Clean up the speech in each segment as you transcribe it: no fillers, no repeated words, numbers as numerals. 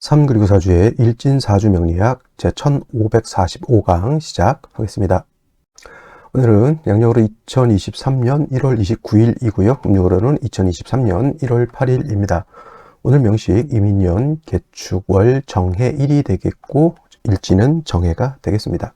3 그리고 4주의 일진사주 명리학 제1545강 시작하겠습니다. 오늘은 양력으로 2023년 1월 29일이고요. 음력으로는 2023년 1월 8일입니다. 오늘 명식 이민년 개축월 정해 1이 되겠고 일진은 정해가 되겠습니다.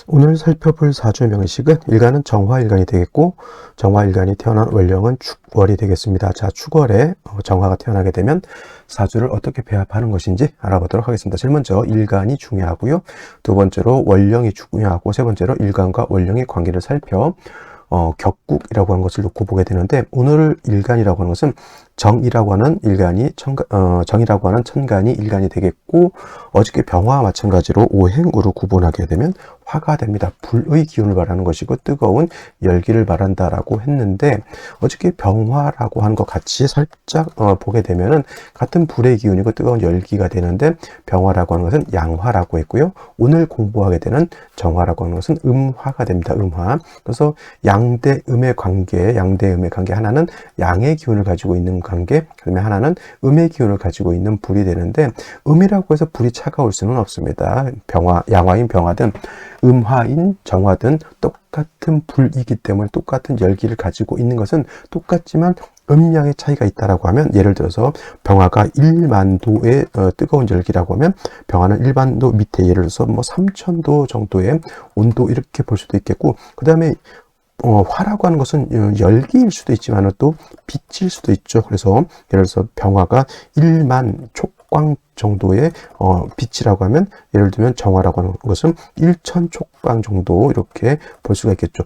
오늘 살펴볼 사주의 명식은 일간은 정화일간이 되겠고 정화일간이 태어난 월령은 축월이 되겠습니다. 자, 축월에 정화가 태어나게 되면 사주를 어떻게 배합하는 것인지 알아보도록 하겠습니다. 제일 먼저 일간이 중요하고요. 두 번째로 월령이 중요하고 세 번째로 일간과 월령의 관계를 살펴 격국이라고 하는 것을 놓고 보게 되는데, 오늘 일간이라고 하는 것은 정이라고 하는 일간이 정이라고 하는 천간이 일간이 되겠고, 어저께 병화와 마찬가지로 오행으로 구분하게 되면 화가 됩니다. 불의 기운을 말하는 것이고 뜨거운 열기를 말한다라고 했는데, 어저께 병화라고 하는 것 같이 살짝 보게 되면은 같은 불의 기운이고 뜨거운 열기가 되는데, 병화라고 하는 것은 양화라고 했고요. 오늘 공부하게 되는 정화라고 하는 것은 음화가 됩니다. 음화. 그래서 양대음의 관계, 하나는 양의 기운을 가지고 있는 관계, 그다음에 하나는 음의 기운을 가지고 있는 불이 되는데, 음이라고 해서 불이 차가울 수는 없습니다. 양화인 병화든 음화인 정화든 똑같은 불이기 때문에 똑같은 열기를 가지고 있는 것은 똑같지만 음량의 차이가 있다라고 하면, 예를 들어서 병화가 1만도의 뜨거운 열기라고 하면 병화는 1만도 밑에 예를 들어서 3000도 정도의 온도 이렇게 볼 수도 있겠고, 그 다음에 화라고 하는 것은 열기일 수도 있지만 또 빛일 수도 있죠. 그래서 예를 들어서 병화가 1만 촉광 정도의 빛이라고 하면, 예를 들면 정화라고 하는 것은 1000 촉광 정도 이렇게 볼 수가 있겠죠.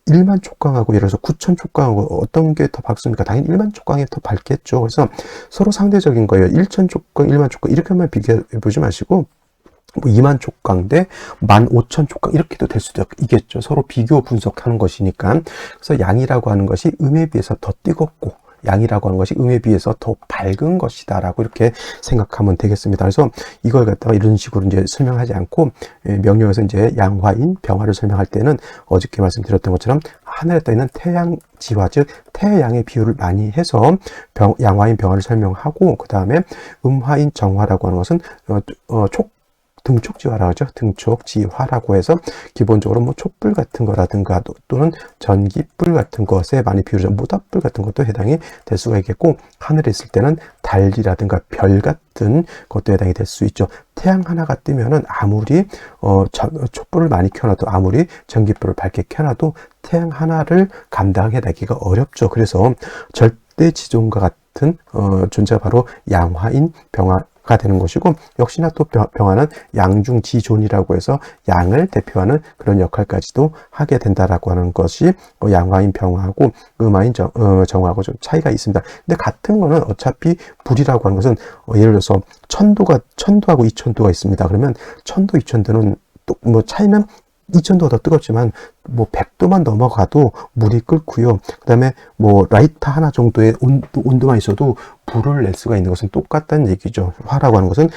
1만 촉광하고 예를 들어서 9000 촉광하고 어떤 게 더 밝습니까? 당연히 1만 촉광이 더 밝겠죠. 그래서 서로 상대적인 거예요. 1000 촉광, 1만 촉광 이렇게만 비교해 보지 마시고 2만 촉광 대 15,000 촉광 이렇게도 될 수도 있겠죠. 서로 비교 분석하는 것이니까. 그래서 양이라고 하는 것이 음에 비해서 더 뜨겁고 양이라고 하는 것이 음에 비해서 더 밝은 것이다 라고 이렇게 생각하면 되겠습니다. 그래서 이걸 갖다가 이런 식으로 이제 설명하지 않고, 명령에서 이제 양화인 병화를 설명할 때는 어저께 말씀드렸던 것처럼 하늘에 떠 있는 태양지화, 즉 태양의 비율을 많이 해서 양화인 병화를 설명하고, 그 다음에 음화인 정화라고 하는 것은 등촉지화라고 하죠. 등촉지화라고 해서 기본적으로 촛불 같은 거라든가 또는 전기불 같은 것에 많이 비유하죠. 모닥불 같은 것도 해당이 될 수가 있겠고, 하늘에 있을 때는 달이라든가 별 같은 것도 해당이 될 수 있죠. 태양 하나가 뜨면은 아무리 촛불을 많이 켜놔도, 아무리 전기불을 밝게 켜놔도 태양 하나를 감당해내기가 어렵죠. 그래서 절대 지존과 같은 존재가 바로 양화인 병화가 되는 것이고, 역시나 또 병화는 양중지존이라고 해서 양을 대표하는 그런 역할까지도 하게 된다라고 하는 것이 양화인 병화하고 음화인 정화하고 좀 차이가 있습니다. 근데 같은 거는 어차피 불이라고 하는 것은 예를 들어서 천도하고 이천도가 있습니다. 그러면 천도, 이천도는 또 차이는 2000도가 더 뜨겁지만 100도만 넘어가도 물이 끓고요. 그 다음에 라이터 하나 정도의 온도만 있어도 불을 낼 수가 있는 것은 똑같다는 얘기죠. 화라고 하는 것은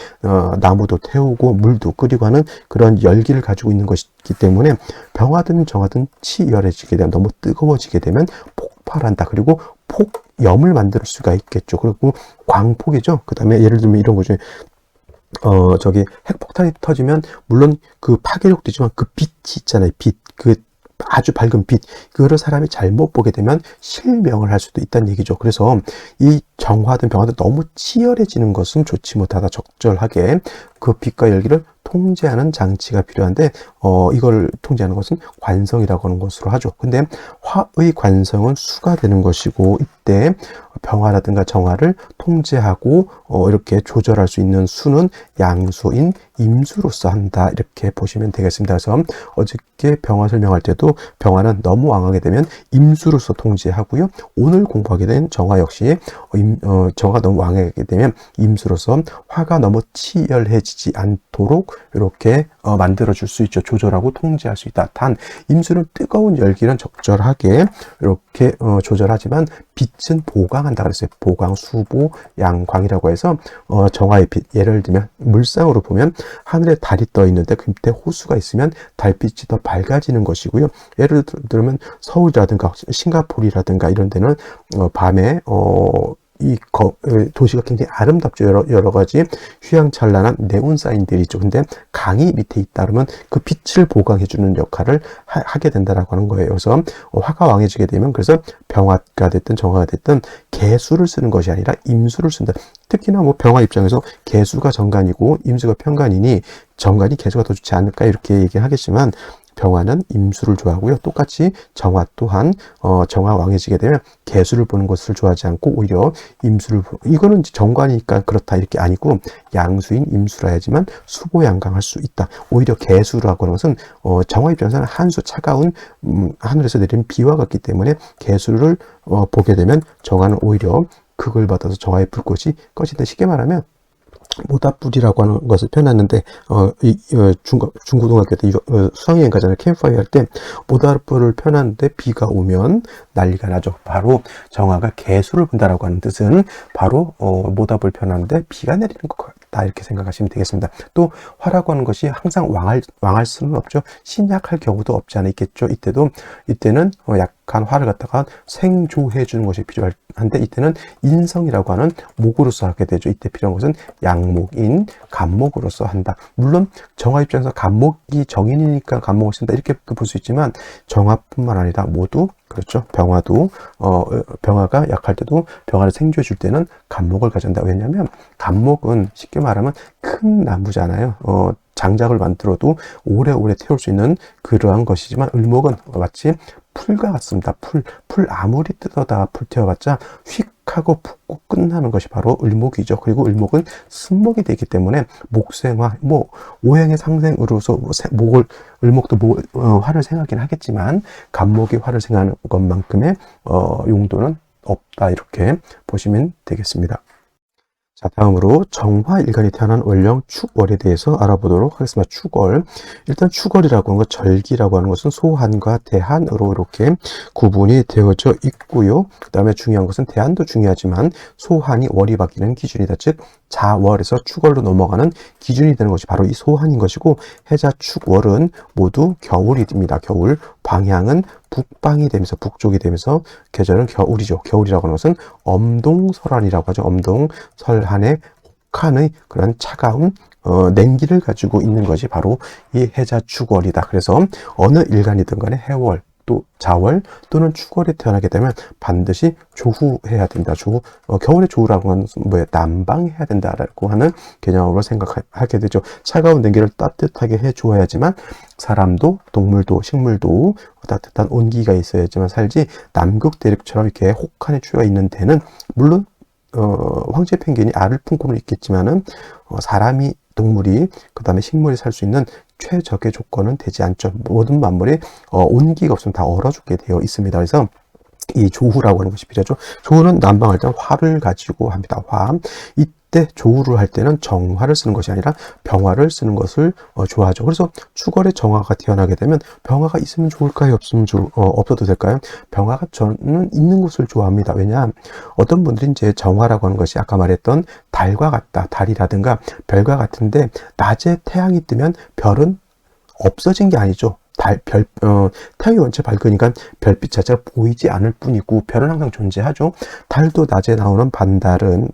나무도 태우고 물도 끓이고 하는 그런 열기를 가지고 있는 것이기 때문에 병화든 정화든 치열해지게 되면, 너무 뜨거워지게 되면 폭발한다. 그리고 폭염을 만들 수가 있겠죠. 그리고 광폭이죠. 그 다음에 예를 들면 이런 거죠. 핵폭탄이 터지면 물론 그 파괴력도 있지만 그 빛이 있잖아요. 그 아주 밝은 빛, 그거를 사람이 잘못 보게 되면 실명을 할 수도 있다는 얘기죠. 그래서 이 정화든 병화든 너무 치열해지는 것은 좋지 못하다. 적절하게 그 빛과 열기를 통제하는 장치가 필요한데, 이걸 통제하는 것은 관성이라고 하는 것으로 하죠. 근데 화의 관성은 수가 되는 것이고, 이때 병화라든가 정화를 통제하고 이렇게 조절할 수 있는 수는 양수인 임수로서 한다, 이렇게 보시면 되겠습니다. 그래서 어저께 병화 설명할 때도 병화는 너무 왕하게 되면 임수로서 통제하고요. 오늘 공부하게 된 정화 역시 정화가 너무 왕하게 되면 임수로서 화가 너무 치열해지지 않도록 이렇게 만들어 줄 수 있죠. 조절하고 통제할 수 있다. 단 임수는 뜨거운 열기는 적절하게 이렇게 조절하지만 빛은 보강한다 그랬어요. 보강, 수보, 양광이라고 해서 정화의 빛, 예를 들면 물상으로 보면 하늘에 달이 떠 있는데 그 밑에 호수가 있으면 달빛이 더 밝아지는 것이고요. 예를 들면 서울이라든가 싱가포르라든가 이런 데는 밤에 도시가 굉장히 아름답죠. 여러 가지 휘황찬란한 네온 사인들이 있죠. 근데 강이 밑에 있다 그러면 그 빛을 보강해주는 역할을 하게 된다라고 하는 거예요. 그래서 화가 왕해지게 되면 그래서 병화가 됐든 정화가 됐든 개수를 쓰는 것이 아니라 임수를 쓴다. 특히나 뭐 병화 입장에서 개수가 정관이고 임수가 편관이니 정관이 개수가 더 좋지 않을까 이렇게 얘기하겠지만 병화는 임수를 좋아하고요. 똑같이 정화 또한 정화 왕해지게 되면 개수를 보는 것을 좋아하지 않고 오히려 임수를 이거는 정관이니까 그렇다 이렇게 아니고 양수인 임수라 해야지만 수고양강할 수 있다. 오히려 개수라고 하는 것은 정화 입장에서는 한수 차가운 하늘에서 내리는 비와 같기 때문에 개수를 보게 되면 정화는 오히려 극을 받아서 정화의 불꽃이 꺼진다. 쉽게 말하면 모닥불이라고 하는 것을 표현했는데 중고등학교 때 수학여행 가잖아요. 캠프파이어 할 때 모닥불을 표현하는데 비가 오면 난리가 나죠. 바로 정화가 개수를 본다라고 하는 뜻은 바로 모닥불 표현하는데 비가 내리는 것같다 이렇게 생각하시면 되겠습니다. 또 화라고 하는 것이 항상 왕할 수는 없죠. 신약할 경우도 없지 않아 있겠죠. 이때는 약한 화를 갖다가 생조해 주는 것이 필요한데 이때는 인성이라고 하는 목으로서 하게 되죠. 이때 필요한 것은 양목인 간목으로서 한다. 물론 정화 입장에서 간목이 정인이니까 간목을 쓴다 이렇게 볼 수 있지만 정화뿐만 아니라 모두 그렇죠. 병화도 병화가 약할 때도 병화를 생조해 줄 때는 간목을 가진다. 왜냐하면 간목은 쉽게 말하면 큰 나무잖아요. 장작을 만들어도 오래오래 태울 수 있는 그러한 것이지만 을목은 마치 풀과 같습니다. 풀 아무리 뜯어다 불태워봤자 휙 하고 붓고 끝나는 것이 바로 을목이죠. 그리고 을목은 순목이 되기 때문에 목생화, 오행의 상생으로서 을목도 화를 생하긴 하겠지만 간목이 화를 생하는 것만큼의 용도는 없다 이렇게 보시면 되겠습니다. 자, 다음으로 정화일간이 태어난 월령 축월에 대해서 알아보도록 하겠습니다. 축월. 일단 축월이라고 하는 것, 절기라고 하는 것은 소한과 대한으로 이렇게 구분이 되어져 있고요. 그 다음에 중요한 것은 대한도 중요하지만 소한이 월이 바뀌는 기준이다. 즉 자월에서 축월로 넘어가는 기준이 되는 것이 바로 이 소한인 것이고 해자 축월은 모두 겨울이 됩니다. 겨울. 방향은 북방이 되면서 북쪽이 되면서 계절은 겨울이죠. 겨울이라고 하는 것은 엄동설한이라고 하죠. 엄동설한의 혹한의 그런 차가운 냉기를 가지고 있는 것이 바로 이 해자 축월이다. 그래서 어느 일간이든 간에 해월 또 자월 또는 축월에 태어나게 되면 반드시 조후해야 된다. 겨울에 조후라고 하는 것은 난방해야 된다라고 하는 개념으로 생각하게 되죠. 차가운 냉기를 따뜻하게 해 주어야지만 사람도 동물도 식물도 따뜻한 온기가 있어야지만 살지 남극 대륙처럼 이렇게 혹한에 추워 있는 데는 물론 황제 펭귄이 알을 품고는 있겠지만은 사람이 동물이 그 다음에 식물이 살 수 있는 최적의 조건은 되지 않죠. 모든 만물이 온기가 없으면 다 얼어 죽게 되어 있습니다. 그래서 이 조후라고 하는 것이 필요하죠. 조후는 난방할 때는 화를 가지고 합니다. 화. 이때 조후를 할 때는 정화를 쓰는 것이 아니라 병화를 쓰는 것을 좋아하죠. 그래서 축월에 정화가 태어나게 되면 병화가 있으면 좋을까요? 없어도 될까요? 병화가 저는 있는 것을 좋아합니다. 왜냐? 어떤 분들이 이제 정화라고 하는 것이 아까 말했던 달과 같다. 달이라든가 별과 같은데 낮에 태양이 뜨면 별은 없어진 게 아니죠. 태양이 원체 밝으니까 별빛 자체가 보이지 않을 뿐이고 별은 항상 존재하죠. 달도 낮에 나오는 달은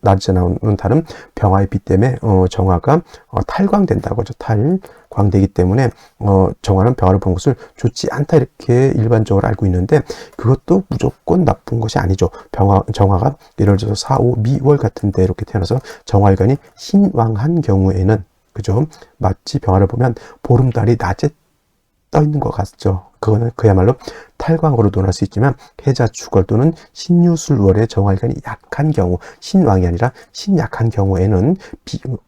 병화의 빛 때문에 정화가 탈광된다고 하죠. 탈광되기 때문에 정화는 병화를 보는 것을 좋지 않다 이렇게 일반적으로 알고 있는데 그것도 무조건 나쁜 것이 아니죠. 정화가 예를 들어서 4, 5, 미월 같은 데 이렇게 태어나서 정화일간이 신왕한 경우에는 그죠? 마치 병화를 보면 보름달이 낮에 떠 있는 것 같죠. 그거는 그야말로 탈광으로 논할 수 있지만 해자 축월 또는 신유술월의 정화일간이 약한 경우, 신왕이 아니라 신약한 경우에는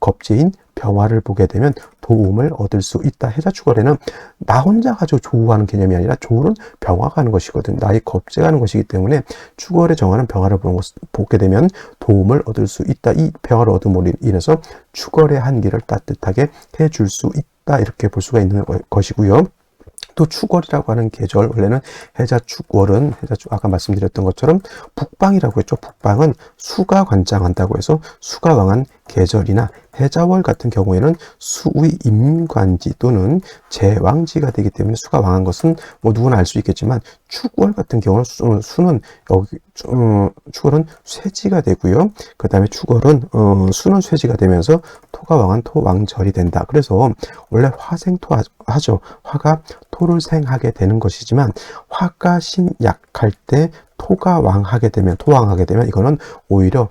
겁재인 병화를 보게 되면 도움을 얻을 수 있다. 해자 축월에는 나 혼자 가지고 조우하는 개념이 아니라 조우는 병화가 하는 것이거든. 나의 겁재가 하는 것이기 때문에 축월의 정화는 병화를 보게 되면 도움을 얻을 수 있다. 이 병화를 얻음으로 인해서 축월의 한기를 따뜻하게 해줄 수 있다. 이렇게 볼 수가 있는 것이고요. 또 축월이라고 하는 계절, 원래는 해자 축월은 아까 말씀드렸던 것처럼 북방이라고 했죠. 북방은 수가 관장한다고 해서 수가 왕한 계절이나 해자월 같은 경우에는 수의 임관지 또는 제왕지가 되기 때문에 수가 왕한 것은 누구나 알 수 있겠지만 축월 같은 경우는 수는 여기 축월은 쇠지가 되고요. 그 다음에 축월은 수는 쇠지가 되면서 토가 왕한 토왕절이 된다. 그래서 원래 화생토 하죠. 화가 토를 생하게 되는 것이지만 화가 신약할 때 토가 왕하게 되면 토왕하게 되면 이거는 오히려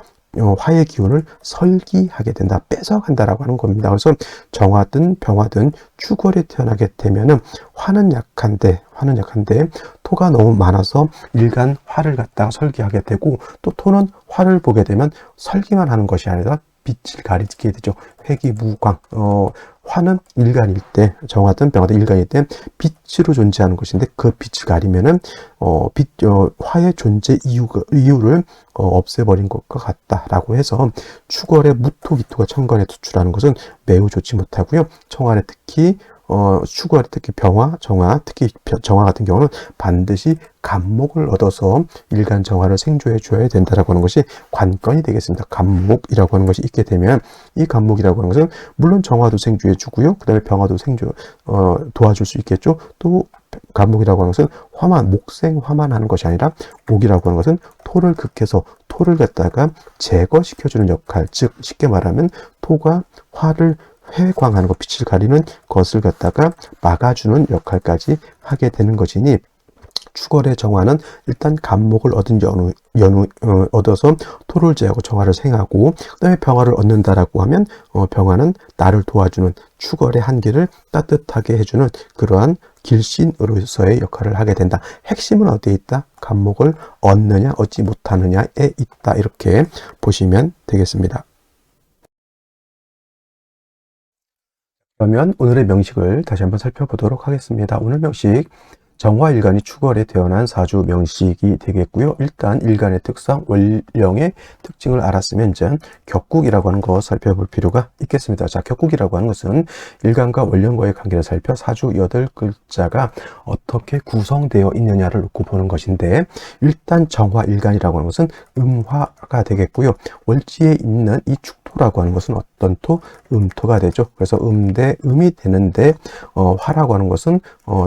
화의 기운을 설기하게 된다, 뺏어간다라고 하는 겁니다. 그래서 정화든 병화든 축월에 태어나게 되면은 화는 약한데 토가 너무 많아서 일간 화를 갖다가 설기하게 되고, 또 토는 화를 보게 되면 설기만 하는 것이 아니라 빛을 가리게 되죠. 회기무광. 화는 일간일 때, 정화든 병화든 일간일 때 빛으로 존재하는 것인데, 그 빛을 가리면은 화의 존재 이유를 없애버린 것과 같다라고 해서 축월에 무토기토가 천간에 투출하는 것은 매우 좋지 못하고요. 청월에 특히 축월에 특히 병화, 정화, 특히 정화 같은 경우는 반드시 간목을 얻어서 일간 정화를 생조해 줘야 된다라고 하는 것이 관건이 되겠습니다. 간목이라고 하는 것이 있게 되면, 이 간목이라고 하는 것은 물론 정화도 생조해 주고요. 그 다음에 병화도 도와줄 수 있겠죠. 또 간목이라고 하는 것은 목생화만 하는 것이 아니라, 목이라고 하는 것은 토를 극해서 토를 갖다가 제거시켜주는 역할, 즉 쉽게 말하면 토가 화를 회광하는 것, 빛을 가리는 것을 갖다가 막아주는 역할까지 하게 되는 것이니, 축월의 정화는 일단 간목을 얻어서 토를 제하고 정화를 생하고, 그 다음에 병화를 얻는다라고 하면 병화는 나를 도와주는, 축월의 한계를 따뜻하게 해주는 그러한 길신으로서의 역할을 하게 된다. 핵심은 어디에 있다? 간목을 얻느냐 얻지 못하느냐에 있다. 이렇게 보시면 되겠습니다. 그러면 오늘의 명식을 다시 한번 살펴보도록 하겠습니다. 오늘 명식, 정화일간이 축월에 태어난 사주 명식이 되겠고요. 일단 일간의 특성, 월령의 특징을 알았으면 이제 격국이라고 하는 거 살펴볼 필요가 있겠습니다. 자, 격국이라고 하는 것은 일간과 월령과의 관계를 살펴 사주 8글자가 어떻게 구성되어 있느냐를 놓고 보는 것인데, 일단 정화일간이라고 하는 것은 음화가 되겠고요. 월지에 있는 이 축토라고 하는 것은 어떤 토? 음토가 되죠. 그래서 대 음이 되는데, 화라고 하는 것은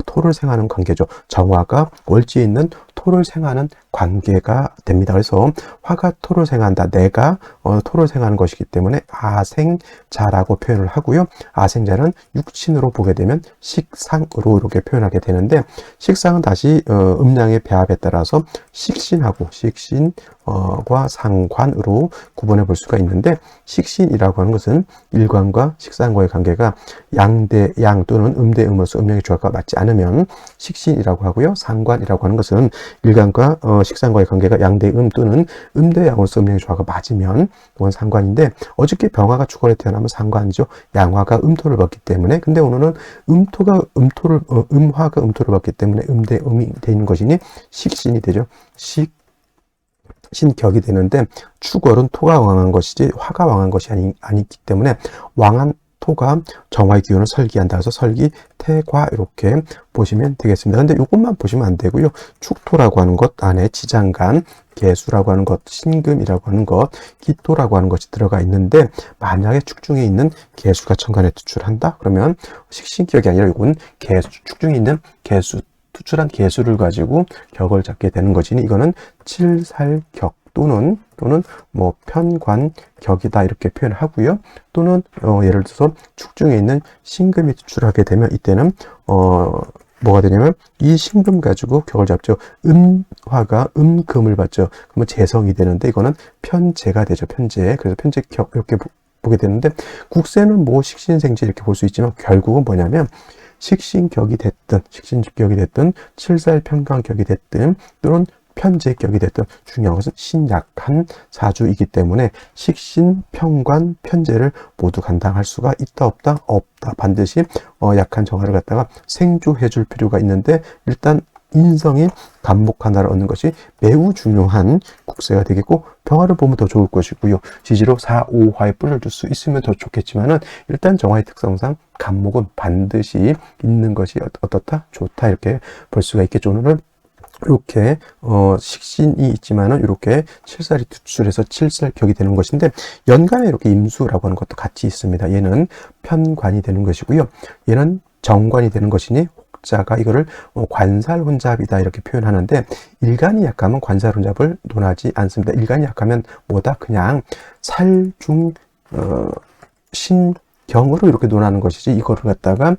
토를 생하는 관계죠. 정화가 월지에 있는 토를 생하는 관계가 됩니다. 그래서 화가 토를 생한다. 내가 토를 생하는 것이기 때문에 아생자라고 표현을 하고요. 아생자는 육신으로 보게 되면 식상으로 이렇게 표현하게 되는데, 식상은 다시 음양의 배합에 따라서 식신과 상관으로 구분해 볼 수가 있는데, 식신이라고 하는 것은 일관과 식상과의 관계가 양대 양 또는 음대 음으로서 음양의 조합과 맞지 않으면 식신이라고 하고요. 상관이라고 하는 것은 일간과 식상과의 관계가 양대 음 또는 음대 양으로서 음양의 조화가 맞으면 그건 상관인데, 어저께 병화가 축월에 태어나면 상관이죠. 양화가 음토를 받기 때문에. 근데 오늘은 음화가 음토를 받기 때문에 음대 음이 되는 것이니 식신이 되죠. 신격이 되는데, 축월은 토가 왕한 것이지 화가 왕한 것이 아니기 때문에 왕한 토가 정화의 기운을 설기한다. 그래서 설기, 태과 이렇게 보시면 되겠습니다. 근데 이것만 보시면 안 되고요. 축토라고 하는 것 안에 지장간, 개수라고 하는 것, 신금이라고 하는 것, 기토라고 하는 것이 들어가 있는데, 만약에 축중에 있는 개수가 천간에 투출한다? 그러면 식신격이 아니라 이건 축중에 있는 개수, 투출한 개수를 가지고 격을 잡게 되는 것이니, 이거는 칠살격 또는 뭐 편관격이다 이렇게 표현하고요. 또는 예를 들어서 축중에 있는 신금이 투출하게 되면 이때는 뭐가 되냐면 이 신금 가지고 격을 잡죠. 음화가 음금을 받죠. 그러면 재성이 되는데, 이거는 편재가 되죠. 편재. 그래서 편재격 이렇게 보게 되는데, 국세는 뭐 식신생지 이렇게 볼 수 있지만 결국은 뭐냐면 식신격이 됐든 칠살편관격이 됐든 또는 편재격이 됐든 중요한 것은 신약한 사주이기 때문에 식신, 편관, 편재를 모두 감당할 수가 있다 없다? 없다. 반드시 약한 정화를 갖다가 생조해 줄 필요가 있는데, 일단 인성이 간목 하나를 얻는 것이 매우 중요한 국세가 되겠고, 병화를 보면 더 좋을 것이고요. 지지로 4, 5화에 뿌려줄 수 있으면 더 좋겠지만은, 일단 정화의 특성상 간목은 반드시 있는 것이 어떻다? 좋다. 이렇게 볼 수가 있겠죠. 오늘은 이렇게 식신이 있지만은 이렇게 칠살이 투출해서 칠살격이 되는 것인데, 연간에 이렇게 임수라고 하는 것도 같이 있습니다. 얘는 편관이 되는 것이고요. 얘는 정관이 되는 것이니 학자가 이거를 관살혼잡이다 이렇게 표현하는데, 일간이 약하면 관살혼잡을 논하지 않습니다. 일간이 약하면 뭐다? 그냥 살중 신경으로 이렇게 논하는 것이지, 이거를 갖다가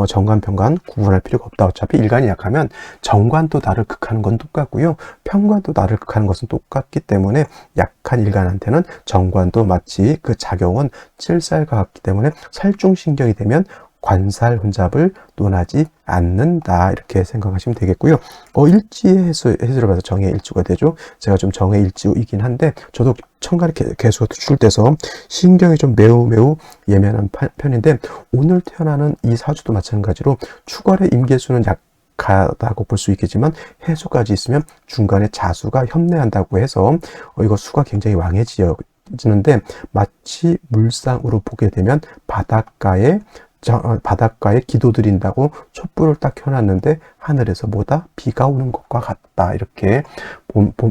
정관, 평관 구분할 필요가 없다. 어차피 일간이 약하면 정관도 나를 극하는 건 똑같고요, 평관도 나를 극하는 것은 똑같기 때문에 약한 일간한테는 정관도 마치 그 작용은 칠살과 같기 때문에 살중신경이 되면 관살혼잡을 논하지 않는다 이렇게 생각하시면 되겠고요. 일지의 해수를 봐서 정의 일주가 되죠. 제가 좀 정의 일주이긴 한데, 저도 천간에 개수가 투출돼서 신경이 좀 매우 예민한 편인데, 오늘 태어나는 이 사주도 마찬가지로 축월의 임계수는 약하다고 볼 수 있겠지만 해수까지 있으면 중간에 자수가 협례한다고 해서 이거 수가 굉장히 왕해지는데, 마치 물상으로 보게 되면 바닷가에 기도 드린다고 촛불을 딱 켜놨는데 하늘에서 뭐다? 비가 오는 것과 같다 이렇게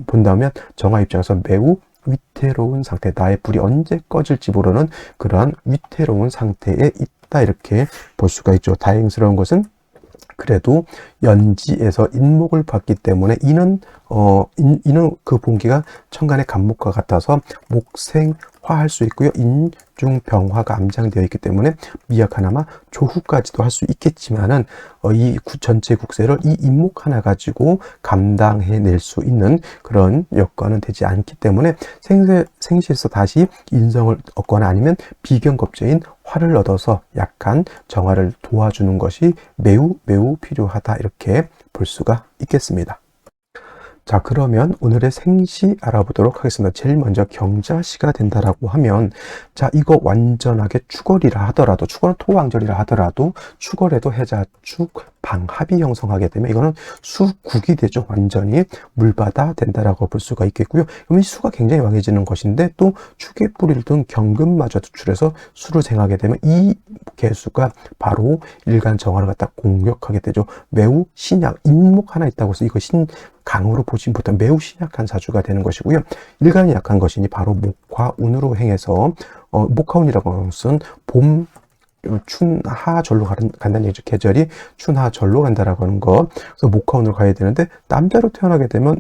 본다면 정화 입장에서 매우 위태로운 상태, 나의 불이 언제 꺼질지 모르는 그러한 위태로운 상태에 있다 이렇게 볼 수가 있죠. 다행스러운 것은 그래도 연지에서 인목을 봤기 때문에 이는 그 본기가 천간의 간목과 같아서 목생화할 수 있고요, 인중병화가 암장되어 있기 때문에 미약하나마 조후까지도 할 수 있겠지만은 이 전체 국세를 이 인목 하나 가지고 감당해낼 수 있는 그런 여건은 되지 않기 때문에 생시에서 다시 인성을 얻거나 아니면 비견겁제인 화를 얻어서 약한 정화를 도와주는 것이 매우 필요하다 이렇게 볼 수가 있겠습니다. 자, 그러면 오늘의 생시 알아보도록 하겠습니다. 제일 먼저 경자시가 된다라고 하면, 자, 이거 완전하게 축월이라 하더라도, 축월은 토왕절이라 하더라도 축월에도 해자축 방합이 형성하게 되면 이거는 수국이 되죠. 완전히 물바다 된다라고 볼 수가 있겠고요. 그럼 이 수가 굉장히 왕해지는 것인데, 또 축의 뿌리를 둔 경금마저 투출해서 수를 생하게 되면 이 개수가 바로 일간 정화를 갖다 공격하게 되죠. 매우 신약, 인목 하나 있다고 해서 이거 강으로 보지 못한 매우 신약한 사주가 되는 것이고요. 일간이 약한 것이니 바로 목화운으로 행해서 목화운이라고 하는 것은 봄, 춘하절로 간다는 얘기죠. 계절이 춘하절로 간다라고 하는 거. 그래서 목화운으로 가야 되는데, 남자로 태어나게 되면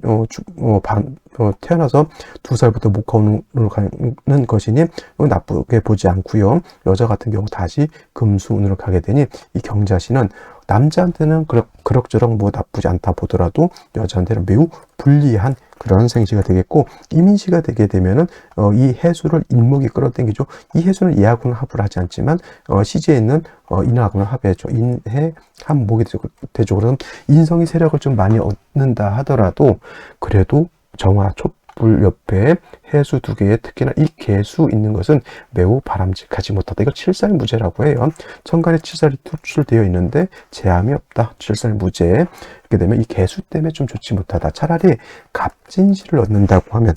태어나서 2살부터 목화운으로 가는 것이니 나쁘게 보지 않고요. 여자 같은 경우 다시 금수운으로 가게 되니 이 경자시는 남자한테는 그럭저럭 뭐 나쁘지 않다 보더라도 여자한테는 매우 불리한 그런 생시가 되겠고, 이민시가 되게 되면은 이 해수를 인목이 끌어당기죠. 이 해수는 예하고는 합을 하지 않지만 시지에 있는 인하고는 합해죠. 인해 합목이 되죠. 그럼 인성이 세력을 좀 많이 얻는다 하더라도 그래도 정화 촛불 옆에 해수 2개에 특히나 이 개수 있는 것은 매우 바람직하지 못하다. 이걸 칠살무제라고 해요. 천간에 칠살이 투출되어 있는데 제함이 없다. 칠살무제. 이렇게 되면 이 개수 때문에 좀 좋지 못하다. 차라리 갑진시를 얻는다고 하면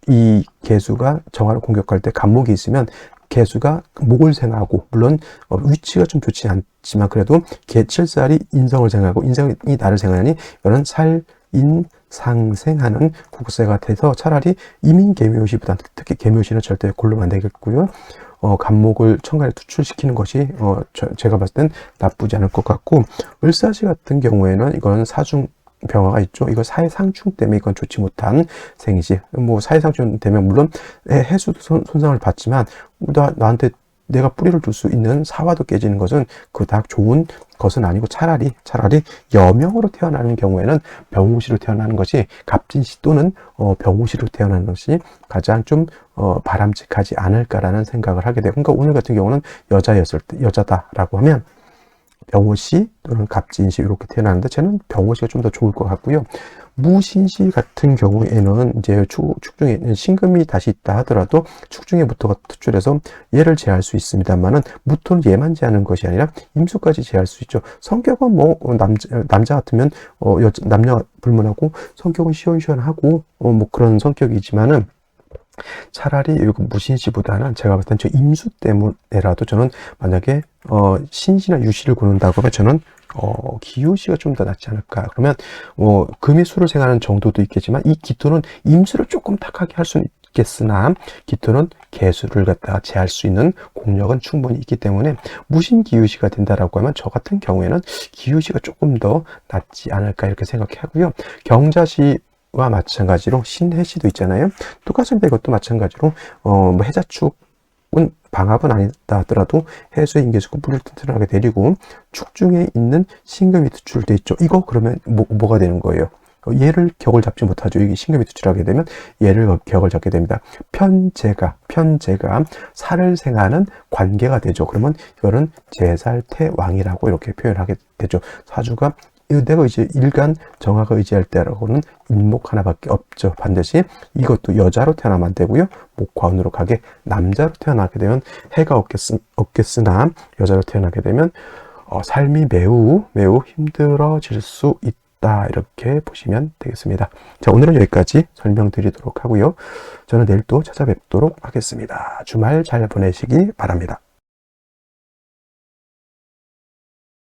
이 개수가 정화를 공격할 때 간목이 있으면 개수가 목을 생하고, 물론 위치가 좀 좋지 않지만 그래도 칠살이 인성을 생하고 인성이 나를 생하니 이거는 상생하는 국세가 돼서 차라리 이민계묘시보다, 특히 계묘시는 절대 고르면 안 되겠고요. 간목을 천간에 투출시키는 것이 제가 봤을 땐 나쁘지 않을 것 같고, 을사시 같은 경우에는 이거는 사중 병화가 있죠. 이거 사해상충 때문에 이건 좋지 못한 생시. 뭐 사해상충 되면 물론 해수도 손상을 받지만 나한테 내가 뿌리를 둘 수 있는 사화도 깨지는 것은 그닥 좋은 것은 아니고, 차라리 여명으로 태어나는 경우에는 병우시로 태어나는 것이, 갑진시 또는 병우시로 태어나는 것이 가장 좀 바람직하지 않을까라는 생각을 하게 돼요. 그러니까 오늘 같은 경우는 여자다라고 하면 병호시 또는 갑진시 이렇게 태어나는데, 저는 병호시가 좀 더 좋을 것 같고요. 무신시 같은 경우에는 이제 축중에 신금이 다시 있다 하더라도 축중에 무토가 투출해서 얘를 제할 수 있습니다만은, 무토는 얘만 제하는 것이 아니라 임수까지 제할 수 있죠. 성격은 뭐 남자 같으면 남녀 불문하고 성격은 시원시원하고 뭐 그런 성격이지만은, 차라리 이거 무신시보다는 제가 봤을 땐 저 임수 때문에라도 저는 만약에 신시나 유시를 고른다고 하면 저는 기요시가 좀 더 낫지 않을까. 그러면 금이 수를 생하는 정도도 있겠지만 이 기토는 임수를 조금 탁하게 할 수는 없겠으나 기토는 개수를 갖다가 제할 수 있는 공력은 충분히 있기 때문에 무신기유시가 된다라고 하면 저 같은 경우에는 기유시가 조금 더 낫지 않을까 이렇게 생각하고요. 경자시와 마찬가지로 신해시도 있잖아요. 똑같습니다. 이것도 마찬가지로 뭐 해자축은 방합은 아니다 하더라도 해수의 인계수가 물을 튼튼하게 내리고 축 중에 있는 신금이 투출돼 있죠. 이거 그러면 뭐가 되는 거예요? 얘를 격을 잡지 못하죠. 이게 신금이 투출하게 되면 얘를 격을 잡게 됩니다. 편제가 살을 생하는 관계가 되죠. 그러면 이거는 제살태왕이라고 이렇게 표현하게 되죠. 사주가 내가 이제 일간 정화가 의지할 때라고는 인목 하나밖에 없죠. 반드시 이것도 여자로 태어나면 안 되고요. 목화운으로 가게 남자로 태어나게 되면 해가 없겠으나 여자로 태어나게 되면 삶이 매우 힘들어질 수 있다. 이렇게 보시면 되겠습니다. 자, 오늘은 여기까지 설명드리도록 하고요. 저는 내일 또 찾아뵙도록 하겠습니다. 주말 잘 보내시기 바랍니다.